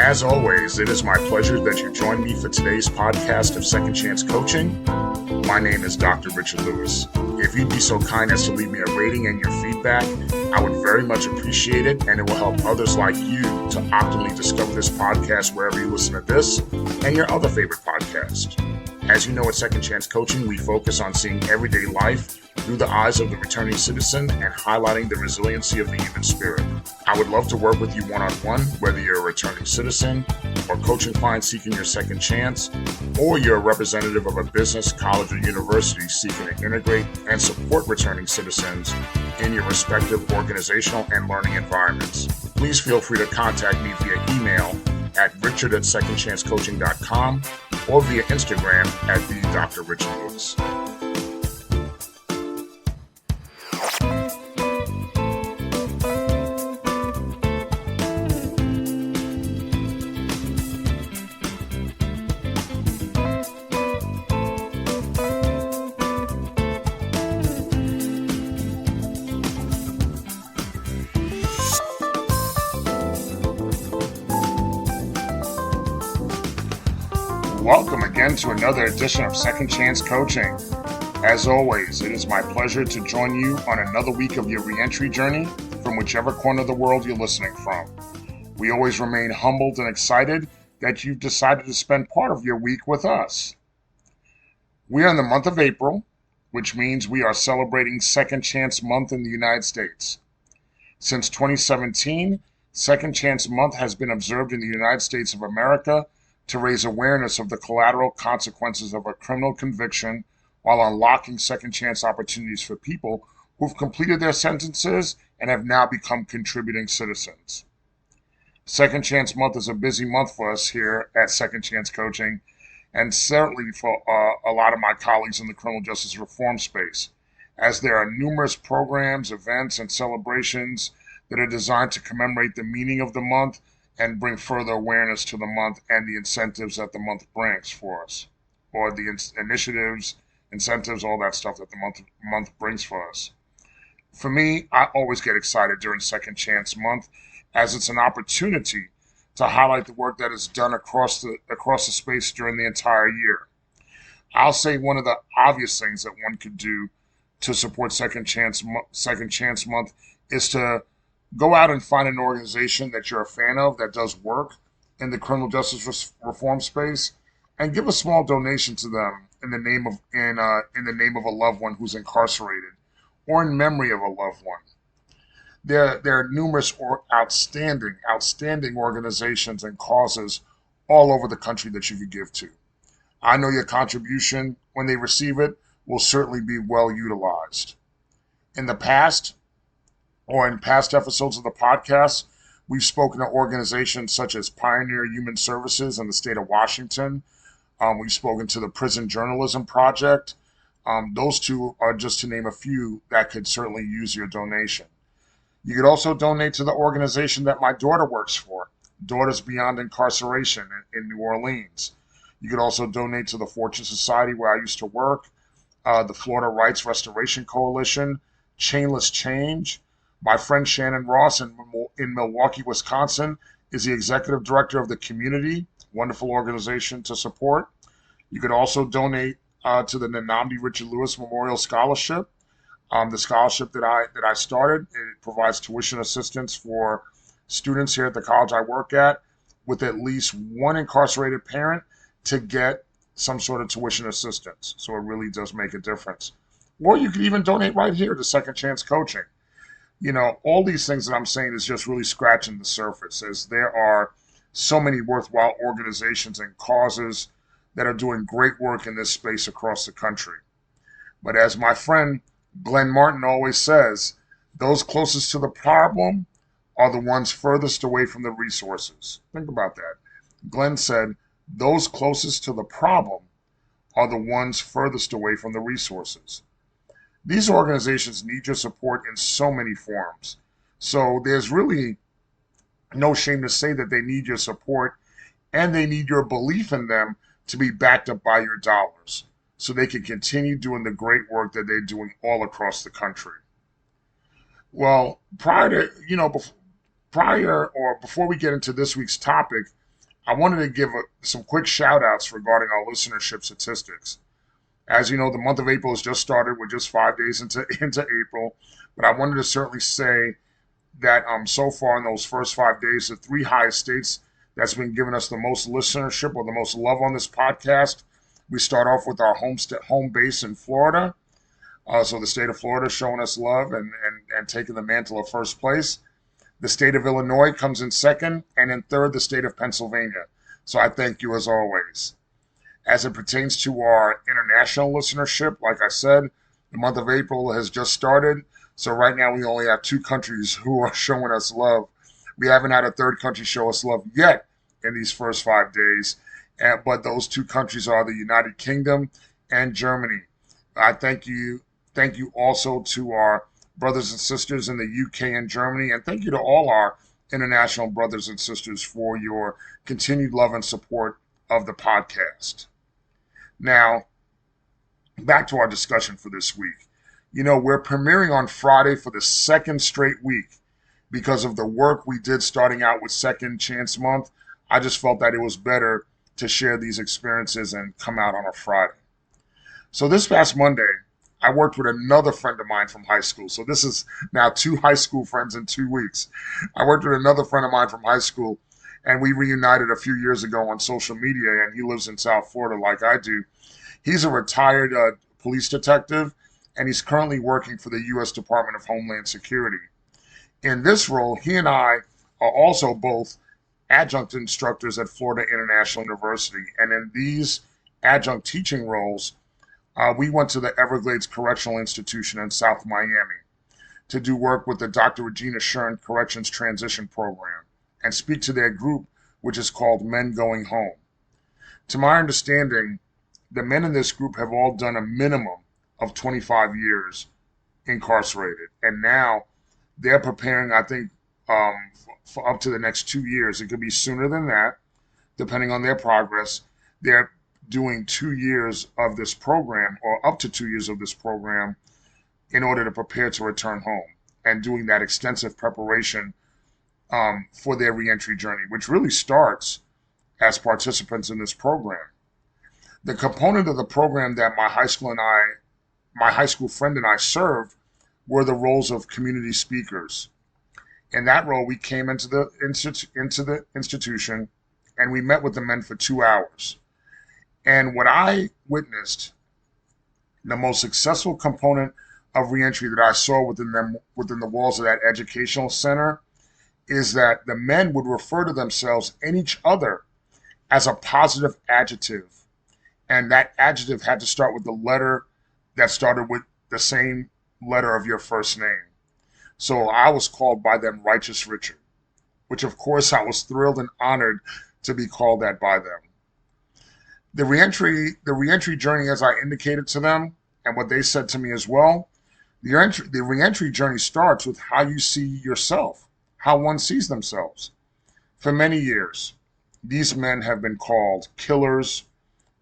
As always, it is my pleasure that you join me for today's podcast of Second Chance Coaching. My name is Dr. Richard Lewis. If you'd be so kind as to leave me a rating and your feedback, I would very much appreciate it, and it will help others like you to optimally discover this podcast wherever you listen to this and your other favorite podcast. As you know, at Second Chance Coaching, we focus on seeing everyday life through the eyes of the returning citizen and highlighting the resiliency of the human spirit. I would love to work with you one-on-one, whether you're a returning citizen or coaching clients seeking your second chance, or you're a representative of a business, college, or university seeking to integrate and support returning citizens in your respective organizational and learning environments. Please feel free to contact me via email at richard@secondchancecoaching.com or via Instagram at @the_Dr.RichardLewis. Welcome again to another edition of Second Chance Coaching. As always, it is my pleasure to join you on another week of your reentry journey from whichever corner of the world you're listening from. We always remain humbled and excited that you've decided to spend part of your week with us. We are in the month of April, which means we are celebrating Second Chance Month in the United States. Since 2017, Second Chance Month has been observed in the United States of America to raise awareness of the collateral consequences of a criminal conviction while unlocking second chance opportunities for people who've completed their sentences and have now become contributing citizens. Second Chance Month is a busy month for us here at Second Chance Coaching, and certainly for a lot of my colleagues in the criminal justice reform space, as there are numerous programs, events, and celebrations that are designed to commemorate the meaning of the month and bring further awareness to the month and the incentives that the month brings for us, or the initiatives, incentives, all that stuff that the month brings for us. For me, I always get excited during Second Chance Month, as it's an opportunity to highlight the work that is done across the space during the entire year. I'll say one of the obvious things that one could do to support Second Chance Month is to go out and find an organization that you're a fan of that does work in the criminal justice reform space, and give a small donation to them in the name of a loved one who's incarcerated, or in memory of a loved one. There are numerous outstanding organizations and causes all over the country that you could give to. I know your contribution, when they receive it, will certainly be well utilized. In past episodes of the podcast, we've spoken to organizations such as Pioneer Human Services in the state of Washington. We've spoken to the Prison Journalism Project. Those two are just to name a few that could certainly use your donation. You could also donate to the organization that my daughter works for, Daughters Beyond Incarceration in New Orleans. You could also donate to the Fortune Society where I used to work, the Florida Rights Restoration Coalition, Chainless Change. My friend Shannon Ross in Milwaukee, Wisconsin, is the executive director of the Community, wonderful organization to support. You could also donate to the Nnamdi Richard Lewis Memorial Scholarship. The scholarship that I started, it provides tuition assistance for students here at the college I work at with at least one incarcerated parent to get some sort of tuition assistance. So it really does make a difference. Or you could even donate right here to Second Chance Coaching. You know, all these things that I'm saying is just really scratching the surface, as there are so many worthwhile organizations and causes that are doing great work in this space across the country. But as my friend Glenn Martin always says, those closest to the problem are the ones furthest away from the resources. Think about that. Glenn said, those closest to the problem are the ones furthest away from the resources. These organizations need your support in so many forms. So there's really no shame to say that they need your support, and they need your belief in them to be backed up by your dollars, so they can continue doing the great work that they're doing all across the country. Well, before we get into this week's topic, I wanted to give some quick shout outs regarding our listenership statistics. As you know, the month of April has just started. We're just 5 days into April. But I wanted to certainly say that so far in those first 5 days, the three highest states that's been giving us the most listenership or the most love on this podcast, we start off with our home base in Florida. So the state of Florida showing us love and taking the mantle of first place. The state of Illinois comes in second, and in third, the state of Pennsylvania. So I thank you as always. As it pertains to our international listenership, like I said, the month of April has just started. So right now we only have two countries who are showing us love. We haven't had a third country show us love yet in these first 5 days. But those two countries are the United Kingdom and Germany. I thank you. Thank you also to our brothers and sisters in the UK and Germany. And thank you to all our international brothers and sisters for your continued love and support of the podcast. Now, back to our discussion for this week. You know, we're premiering on Friday for the second straight week because of the work we did starting out with Second Chance Month. I just felt that it was better to share these experiences and come out on a Friday. So this past Monday, I worked with another friend of mine from high school. So this is now two high school friends in 2 weeks. I worked with another friend of mine from high school, and we reunited a few years ago on social media, and he lives in South Florida like I do. He's a retired police detective, and he's currently working for the U.S. Department of Homeland Security. In this role, he and I are also both adjunct instructors at Florida International University, and in these adjunct teaching roles, we went to the Everglades Correctional Institution in South Miami to do work with the Dr. Regina Shern Corrections Transition Program and speak to their group, which is called Men Going Home. To my understanding, the men in this group have all done a minimum of 25 years incarcerated, and now they're preparing, I think, for up to the next 2 years. It could be sooner than that, depending on their progress. They're doing 2 years of this program, or up to 2 years of this program, in order to prepare to return home, and doing that extensive preparation for their reentry journey, which really starts as participants in this program. The component of the program that my high school friend and I served were the roles of community speakers. In that role, we came into the institution, and we met with the men for 2 hours. And what I witnessed, the most successful component of reentry that I saw within the walls of that educational center, is that the men would refer to themselves and each other as a positive adjective. And that adjective had to start with the letter that started with the same letter of your first name. So I was called by them Righteous Richard, which of course I was thrilled and honored to be called that by them. The reentry journey, as I indicated to them, and what they said to me as well, the reentry journey starts with how you see yourself, how one sees themselves. For many years, these men have been called killers,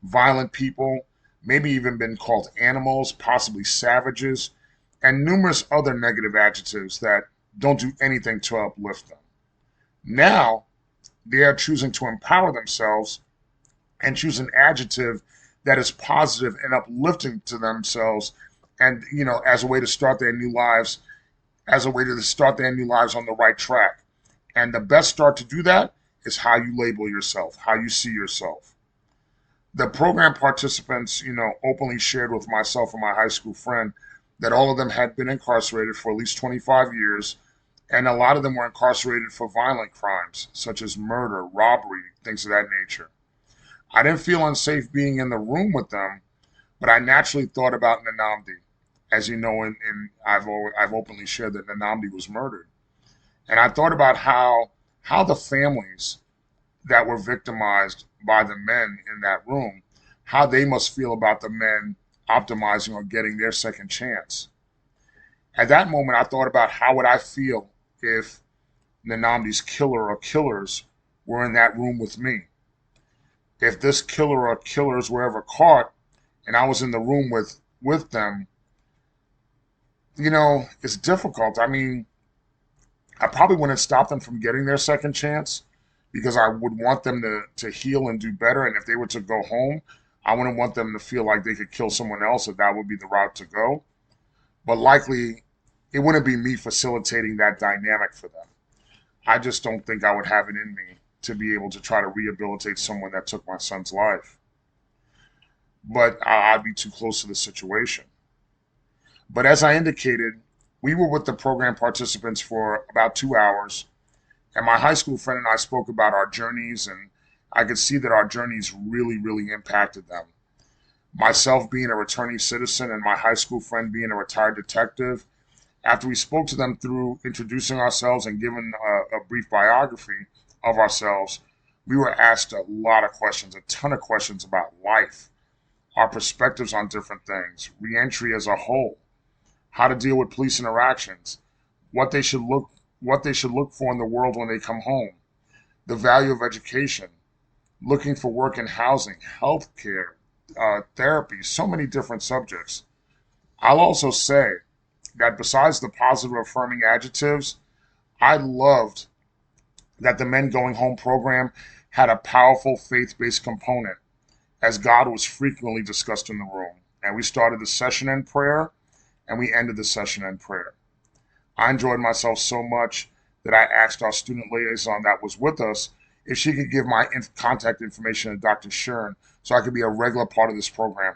violent people, maybe even been called animals, possibly savages, and numerous other negative adjectives that don't do anything to uplift them. Now, they are choosing to empower themselves and choose an adjective that is positive and uplifting to themselves, and as a way to start their new lives, on the right track. And the best start to do that is how you label yourself, how you see yourself. The program participants, openly shared with myself and my high school friend that all of them had been incarcerated for at least 25 years, and a lot of them were incarcerated for violent crimes, such as murder, robbery, things of that nature. I didn't feel unsafe being in the room with them, but I naturally thought about Nnamdi. As you know, I've openly shared that Nnamdi was murdered. And I thought about how the families that were victimized by the men in that room, how they must feel about the men optimizing or getting their second chance. At that moment, I thought about how would I feel if Nnamdi's killer or killers were in that room with me. If this killer or killers were ever caught and I was in the room with them, it's difficult. I mean, I probably wouldn't stop them from getting their second chance, because I would want them to heal and do better. And if they were to go home, I wouldn't want them to feel like they could kill someone else, if that would be the route to go. But likely, it wouldn't be me facilitating that dynamic for them. I just don't think I would have it in me to be able to try to rehabilitate someone that took my son's life. But I'd be too close to the situation. But as I indicated, we were with the program participants for about 2 hours, and my high school friend and I spoke about our journeys, and I could see that our journeys really, really impacted them. Myself being a returning citizen and my high school friend being a retired detective, after we spoke to them through introducing ourselves and giving a brief biography of ourselves, we were asked a lot of questions, a ton of questions about life, our perspectives on different things, reentry as a whole, how to deal with police interactions, what they should look for in the world when they come home, the value of education, looking for work and housing, healthcare, therapy, so many different subjects. I'll also say that besides the positive affirming adjectives, I loved that the Men Going Home program had a powerful faith-based component, as God was frequently discussed in the room. And we started the session in prayer, and we ended the session in prayer. I enjoyed myself so much that I asked our student liaison that was with us if she could give my contact information to Dr. Shern so I could be a regular part of this program,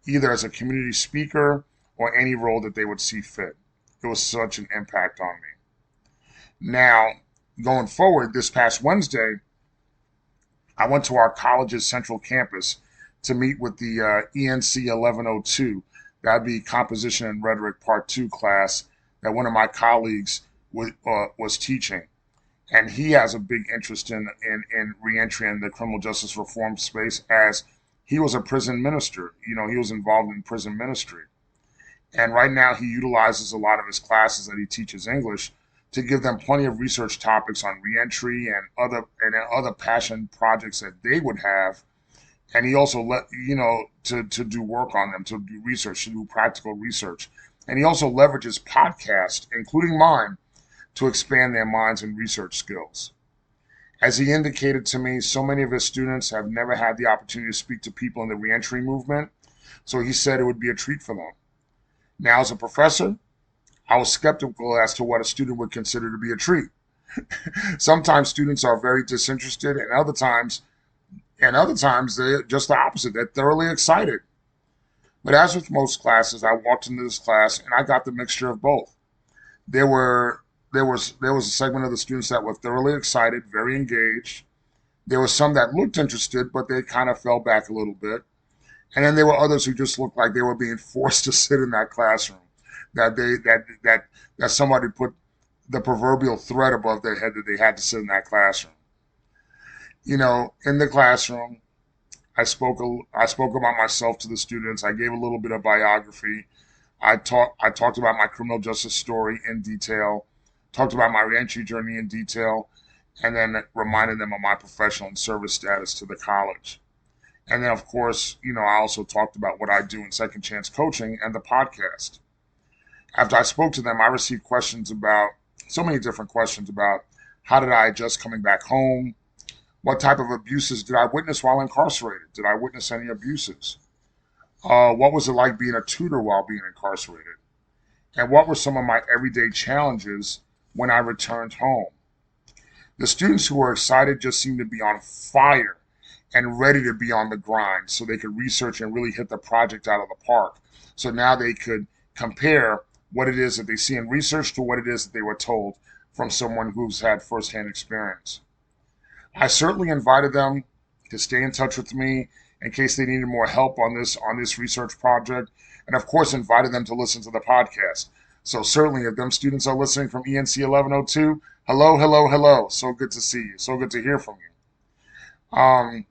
either as a community speaker or any role that they would see fit. It was such an impact on me. Now, going forward, this past Wednesday, I went to our college's central campus to meet with the ENC 1102. That'd be Composition and Rhetoric Part 2 class that one of my colleagues was teaching. And he has a big interest in reentry and the criminal justice reform space, as he was a prison minister. He was involved in prison ministry. And right now he utilizes a lot of his classes that he teaches English to give them plenty of research topics on reentry and other passion projects that they would have. And he also to do work on them, to do research, to do practical research. And he also leverages podcasts, including mine, to expand their minds and research skills. As he indicated to me, so many of his students have never had the opportunity to speak to people in the reentry movement, so he said it would be a treat for them. Now, as a professor, I was skeptical as to what a student would consider to be a treat. Sometimes students are very disinterested, and other times they're just the opposite. They're thoroughly excited. But as with most classes, I walked into this class and I got the mixture of both. There was a segment of the students that were thoroughly excited, very engaged. There were some that looked interested, but they kind of fell back a little bit. And then there were others who just looked like they were being forced to sit in that classroom. That somebody put the proverbial threat above their head that they had to sit in that classroom. In the classroom, I spoke about myself to the students. I gave a little bit of biography. I talked about my criminal justice story in detail, talked about my reentry journey in detail, and then reminded them of my professional and service status to the college. And then, of course, I also talked about what I do in Second Chance Coaching and the podcast. After I spoke to them, I received so many different questions about how did I adjust coming back home? What type of abuses did I witness while incarcerated? Did I witness any abuses? What was it like being a tutor while being incarcerated? And what were some of my everyday challenges when I returned home? The students who were excited just seemed to be on fire and ready to be on the grind so they could research and really hit the project out of the park. So now they could compare what it is that they see in research to what it is that they were told from someone who's had firsthand experience. I certainly invited them to stay in touch with me in case they needed more help on this research project, and of course invited them to listen to the podcast. So certainly if them students are listening from ENC 1102, hello, hello, hello. So good to see you. So good to hear from you.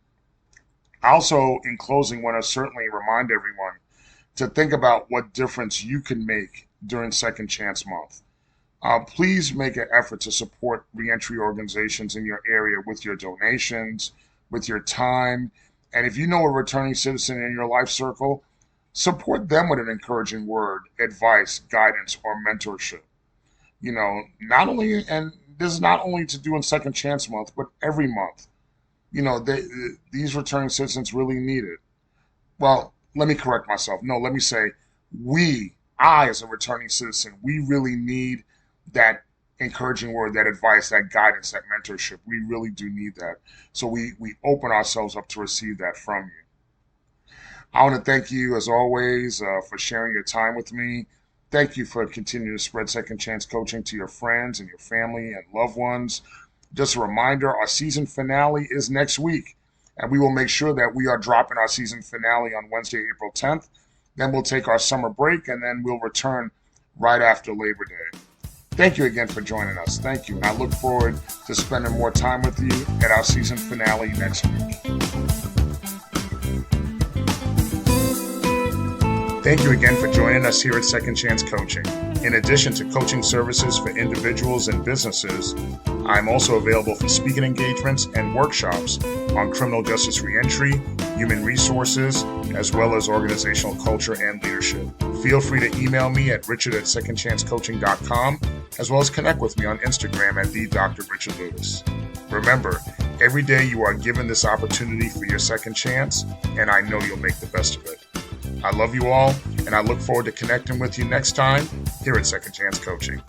Also, in closing, want to certainly remind everyone to think about what difference you can make during Second Chance Month. Please make an effort to support reentry organizations in your area with your donations, with your time. And if you know a returning citizen in your life circle, support them with an encouraging word, advice, guidance, or mentorship. Not only, and this is not only to do in Second Chance Month, but every month. These returning citizens really need it. Well, let me correct myself. No, let me say I as a returning citizen, we really need that encouraging word, that advice, that guidance, that mentorship. We really do need that. So we open ourselves up to receive that from you. I want to thank you, as always, for sharing your time with me. Thank you for continuing to spread Second Chance Coaching to your friends and your family and loved ones. Just a reminder, our season finale is next week, and we will make sure that we are dropping our season finale on Wednesday, April 10th. Then we'll take our summer break, and then we'll return right after Labor Day. Thank you again for joining us. Thank you. And I look forward to spending more time with you at our season finale next week. Thank you again for joining us here at Second Chance Coaching. In addition to coaching services for individuals and businesses, I'm also available for speaking engagements and workshops on criminal justice reentry, human resources, as well as organizational culture and leadership. Feel free to email me at richard@secondchancecoaching.com, as well as connect with me on Instagram at @DrRichardLewis. Remember, every day you are given this opportunity for your second chance, and I know you'll make the best of it. I love you all, and I look forward to connecting with you next time here at Second Chance Coaching.